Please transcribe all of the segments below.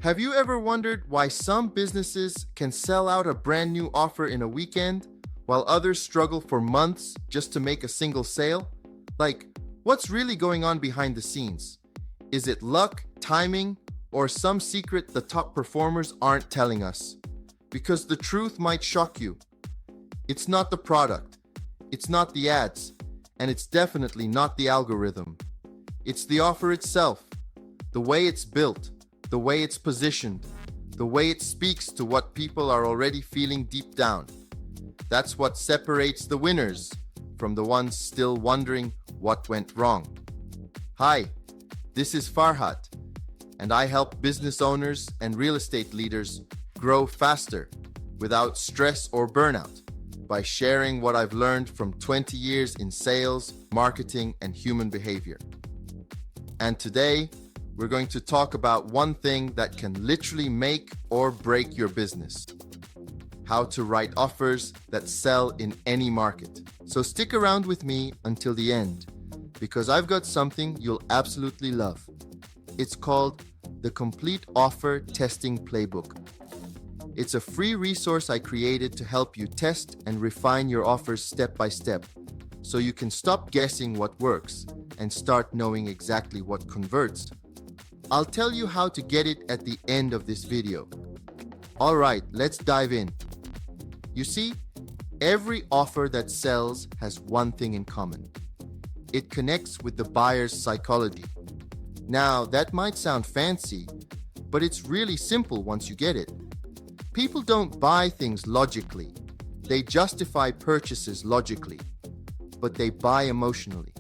Have you ever wondered why some businesses can sell out a brand new offer in a weekend, while others struggle for months just to make a single sale? Like, what's really going on behind the scenes? Is it luck, timing, or some secret the top performers aren't telling us? Because the truth might shock you. It's not the product, it's not the ads, and it's definitely not the algorithm. It's the offer itself, the way it's built, the way it's positioned, the way it speaks to what people are already feeling deep down. That's what separates the winners from the ones still wondering what went wrong. Hi, this is Farhat, and I help business owners and real estate leaders grow faster without stress or burnout by sharing what I've learned from 20 years in sales, marketing, and human behavior. And today, we're going to talk about one thing that can literally make or break your business: how to write offers that sell in any market. So stick around with me until the end, because I've got something you'll absolutely love. It's called the Complete Offer Testing Playbook. It's a free resource I created to help you test and refine your offers step by step, so you can stop guessing what works and start knowing exactly what converts. I'll tell you how to get it at the end of this video. All right, let's dive in. You see, every offer that sells has one thing in common. It connects with the buyer's psychology. Now, that might sound fancy, but it's really simple once you get it. People don't buy things logically. They justify purchases logically, but they buy emotionally.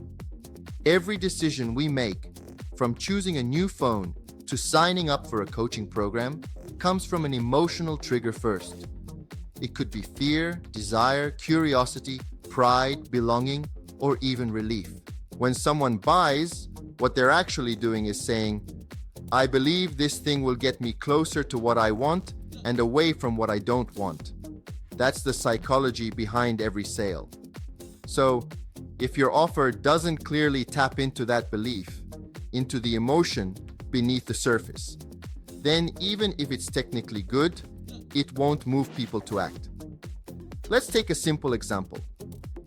Every decision we make, from choosing a new phone to signing up for a coaching program, comes from an emotional trigger first. It could be fear, desire, curiosity, pride, belonging, or even relief. When someone buys, what they're actually doing is saying, I believe this thing will get me closer to what I want and away from what I don't want. That's the psychology behind every sale. So, if your offer doesn't clearly tap into that belief, into the emotion beneath the surface, then even if it's technically good, it won't move people to act. Let's take a simple example.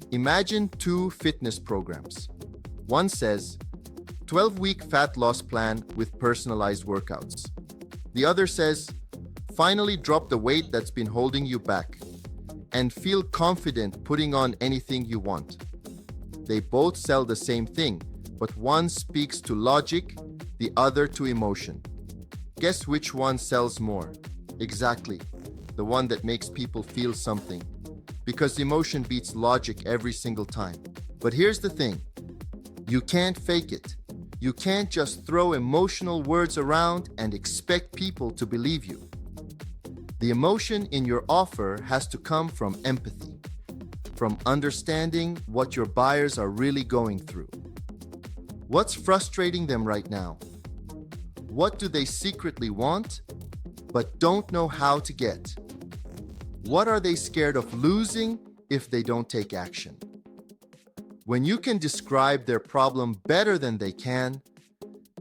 Imagine two fitness programs. One says, 12-week fat loss plan with personalized workouts. The other says, finally drop the weight that's been holding you back and feel confident putting on anything you want. They both sell the same thing, but one speaks to logic, the other to emotion. Guess which one sells more? Exactly, the one that makes people feel something, because emotion beats logic every single time. But here's the thing, you can't fake it. You can't just throw emotional words around and expect people to believe you. The emotion in your offer has to come from empathy, from understanding what your buyers are really going through. What's frustrating them right now? What do they secretly want, but don't know how to get? What are they scared of losing if they don't take action? When you can describe their problem better than they can,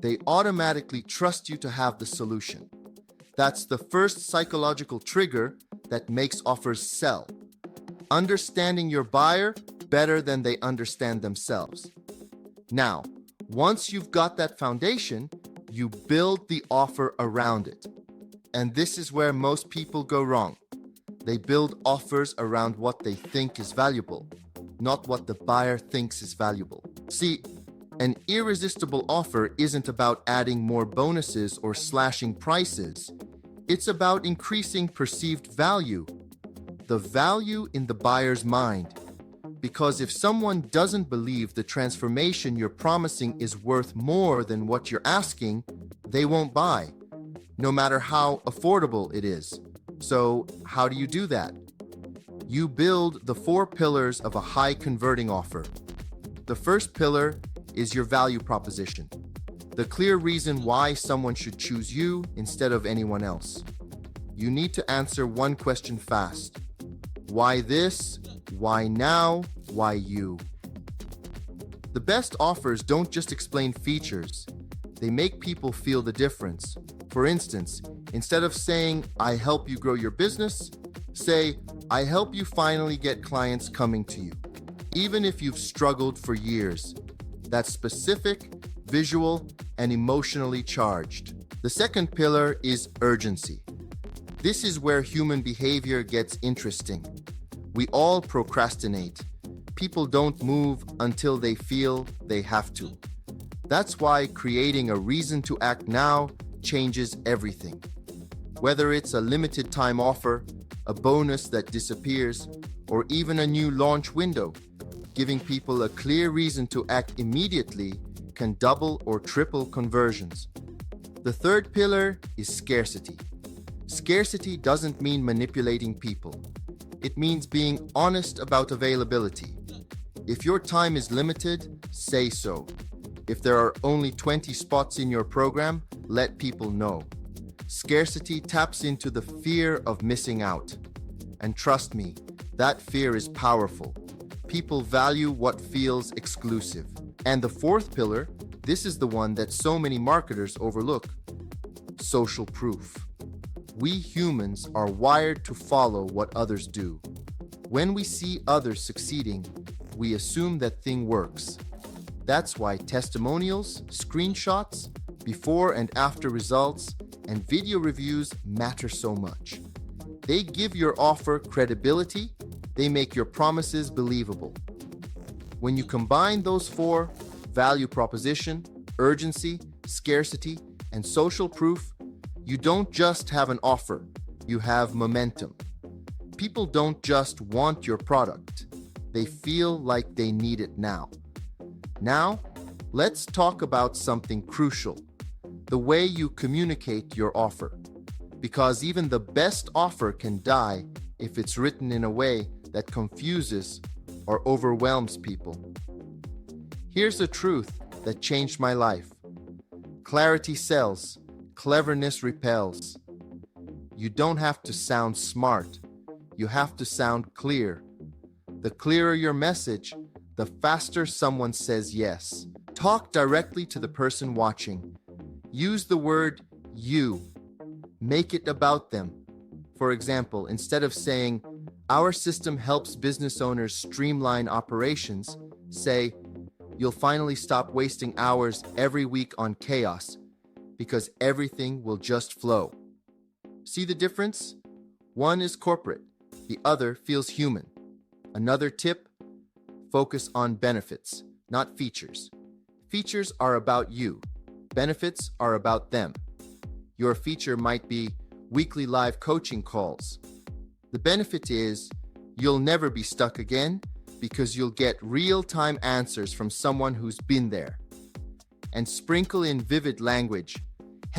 they automatically trust you to have the solution. That's the first psychological trigger that makes offers sell. Understanding your buyer better than they understand themselves. Now, once you've got that foundation, you build the offer around it. And this is where most people go wrong. They build offers around what they think is valuable, not what the buyer thinks is valuable. See, an irresistible offer isn't about adding more bonuses or slashing prices. It's about increasing perceived value, the value in the buyer's mind. Because if someone doesn't believe the transformation you're promising is worth more than what you're asking, they won't buy, no matter how affordable it is. So, how do you do that? You build the 4 pillars of a high-converting offer. The first pillar is your value proposition, the clear reason why someone should choose you instead of anyone else. You need to answer one question fast. Why this? Why now? Why you? The best offers don't just explain features. They make people feel the difference. For instance, instead of saying, I help you grow your business, say, I help you finally get clients coming to you, even if you've struggled for years. That's specific, visual, and emotionally charged. The second pillar is urgency. This is where human behavior gets interesting. We all procrastinate. People don't move until they feel they have to. That's why creating a reason to act now changes everything. Whether it's a limited time offer, a bonus that disappears, or even a new launch window, giving people a clear reason to act immediately can double or triple conversions. The third pillar is scarcity. Scarcity doesn't mean manipulating people. It means being honest about availability. If your time is limited, say so. If there are only 20 spots in your program, let people know. Scarcity taps into the fear of missing out. And trust me, that fear is powerful. People value what feels exclusive. And the fourth pillar, this is the one that so many marketers overlook: social proof. We humans are wired to follow what others do. When we see others succeeding, we assume that thing works. That's why testimonials, screenshots, before and after results, and video reviews matter so much. They give your offer credibility, they make your promises believable. When you combine those four, value proposition, urgency, scarcity, and social proof, you don't just have an offer, you have momentum. People don't just want your product, they feel like they need it now. Now, let's talk about something crucial: the way you communicate your offer. Because even the best offer can die if it's written in a way that confuses or overwhelms people. Here's the truth that changed my life: clarity sells, cleverness repels. You don't have to sound smart, you have to sound clear. The clearer your message, the faster someone says yes. Talk directly to the person watching. Use the word you. Make it about them. For example, instead of saying, "Our system helps business owners streamline operations," say, "You'll finally stop wasting hours every week on chaos because everything will just flow." See the difference? One is corporate, the other feels human. Another tip: focus on benefits, not features. Features are about you. Benefits are about them. Your feature might be weekly live coaching calls. The benefit is you'll never be stuck again because you'll get real-time answers from someone who's been there. And sprinkle in vivid language.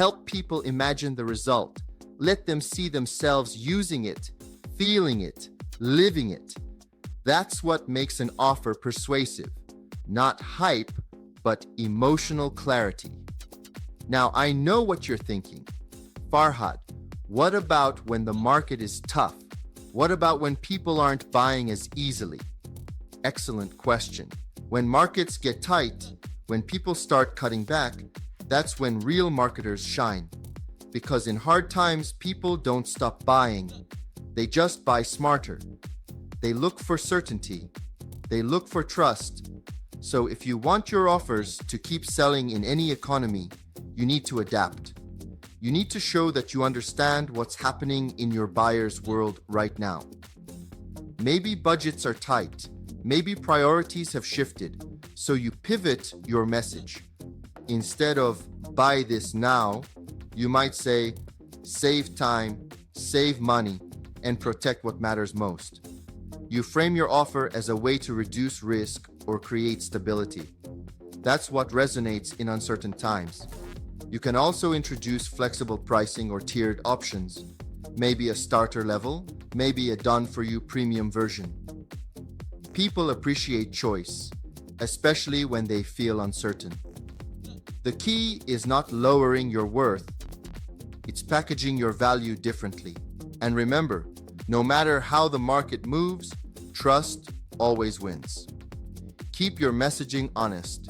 Help people imagine the result. Let them see themselves using it, feeling it, living it. That's what makes an offer persuasive. Not hype, but emotional clarity. Now, I know what you're thinking. Farhad, what about when the market is tough? What about when people aren't buying as easily? Excellent question. When markets get tight, when people start cutting back, that's when real marketers shine. Because in hard times, people don't stop buying. They just buy smarter. They look for certainty. They look for trust. So if you want your offers to keep selling in any economy, you need to adapt. You need to show that you understand what's happening in your buyer's world right now. Maybe budgets are tight. Maybe priorities have shifted. So you pivot your message. Instead of "buy this now," you might say, "save time, save money, and protect what matters most." You frame your offer as a way to reduce risk or create stability. That's what resonates in uncertain times. You can also introduce flexible pricing or tiered options, maybe a starter level, maybe a done-for-you premium version. People appreciate choice, especially when they feel uncertain. The key is not lowering your worth, it's packaging your value differently. And remember, no matter how the market moves, trust always wins. Keep your messaging honest.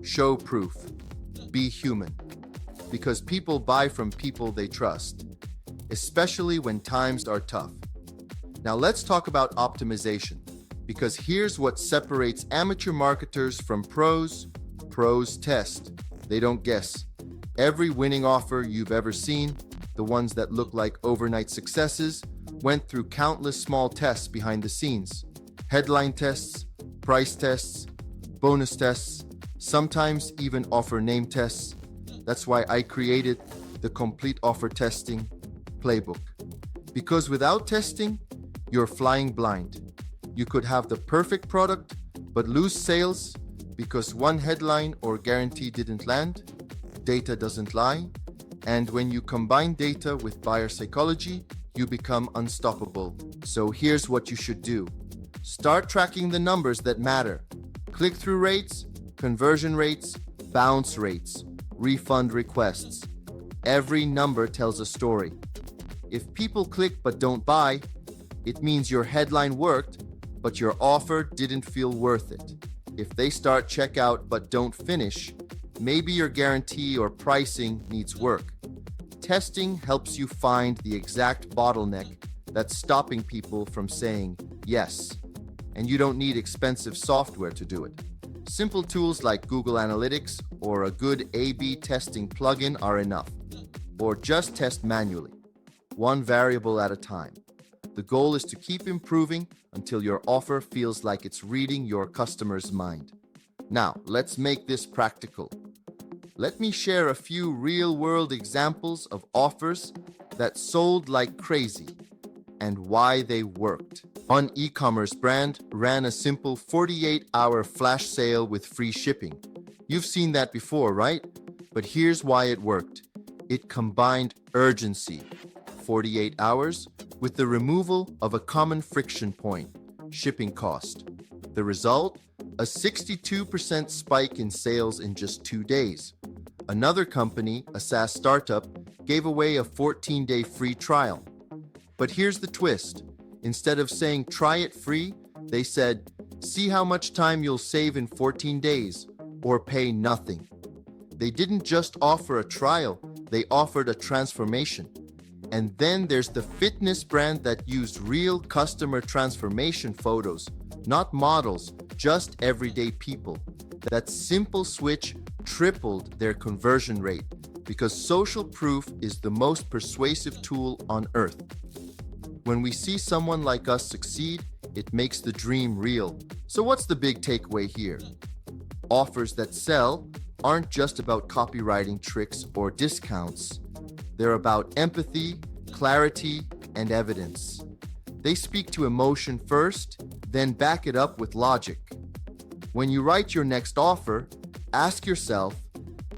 Show proof. Be human. because people buy from people they trust, especially when times are tough. Now let's talk about optimization, because here's what separates amateur marketers from pros. Pros test, they don't guess. Every winning offer you've ever seen, the ones that look like overnight successes, went through countless small tests behind the scenes. Headline tests, price tests, bonus tests, sometimes even offer name tests. That's why I created the Complete Offer Testing Playbook. Because without testing, you're flying blind. You could have the perfect product, but lose sales because one headline or guarantee didn't land. Data doesn't lie. And when you combine data with buyer psychology, you become unstoppable. So here's what you should do. Start tracking the numbers that matter. Click-through rates, conversion rates, bounce rates, refund requests. Every number tells a story. If people click but don't buy, it means your headline worked, but your offer didn't feel worth it. If they start checkout but don't finish, maybe your guarantee or pricing needs work. Testing helps you find the exact bottleneck that's stopping people from saying yes. And you don't need expensive software to do it. Simple tools like Google Analytics or a good A/B testing plugin are enough. Or just test manually, one variable at a time. The goal is to keep improving until your offer feels like it's reading your customer's mind. Now, let's make this practical. Let me share a few real-world examples of offers that sold like crazy and why they worked. One e-commerce brand ran a simple 48-hour flash sale with free shipping. You've seen that before, right? But here's why it worked. It combined urgency, 48 hours, with the removal of a common friction point, shipping cost. The result? A 62% spike in sales in just 2 days. Another company, a SaaS startup, gave away a 14-day free trial. But here's the twist. Instead of saying try it free, they said, see how much time you'll save in 14 days, or pay nothing. They didn't just offer a trial, they offered a transformation. And then there's the fitness brand that used real customer transformation photos, not models, just everyday people. That simple switch tripled their conversion rate because social proof is the most persuasive tool on earth. When we see someone like us succeed, it makes the dream real. So what's the big takeaway here? Offers that sell aren't just about copywriting tricks or discounts. They're about empathy, clarity, and evidence. They speak to emotion first, then back it up with logic. When you write your next offer, ask yourself,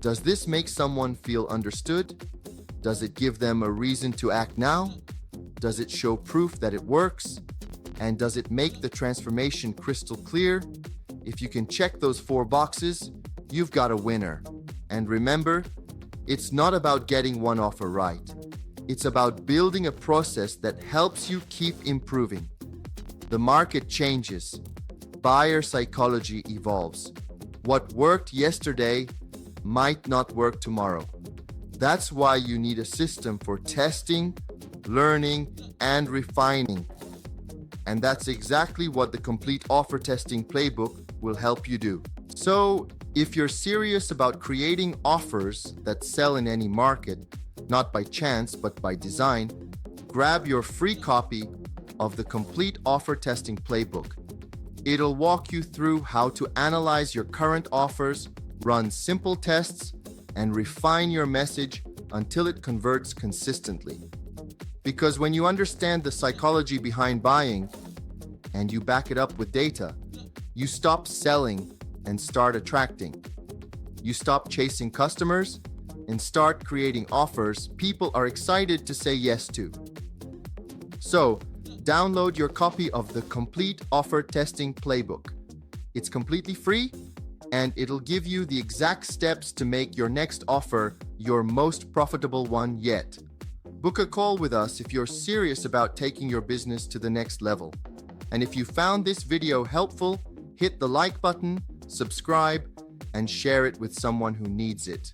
does this make someone feel understood? Does it give them a reason to act now? Does it show proof that it works? And does it make the transformation crystal clear? If you can check those 4 boxes, you've got a winner. And remember, it's not about getting one offer right. It's about building a process that helps you keep improving. The market changes. Buyer psychology evolves. What worked yesterday might not work tomorrow. That's why you need a system for testing, learning, and refining. And that's exactly what the Complete Offer Testing Playbook will help you do. So, if you're serious about creating offers that sell in any market, not by chance but by design, grab your free copy of the Complete Offer Testing Playbook. It'll walk you through how to analyze your current offers, run simple tests, and refine your message until it converts consistently. Because when you understand the psychology behind buying and you back it up with data, you stop selling and start attracting. You stop chasing customers and start creating offers people are excited to say yes to. So, download your copy of the Complete Offer Testing Playbook. It's completely free, and it'll give you the exact steps to make your next offer your most profitable one yet. Book a call with us if you're serious about taking your business to the next level. And if you found this video helpful, hit the like button, subscribe, and share it with someone who needs it.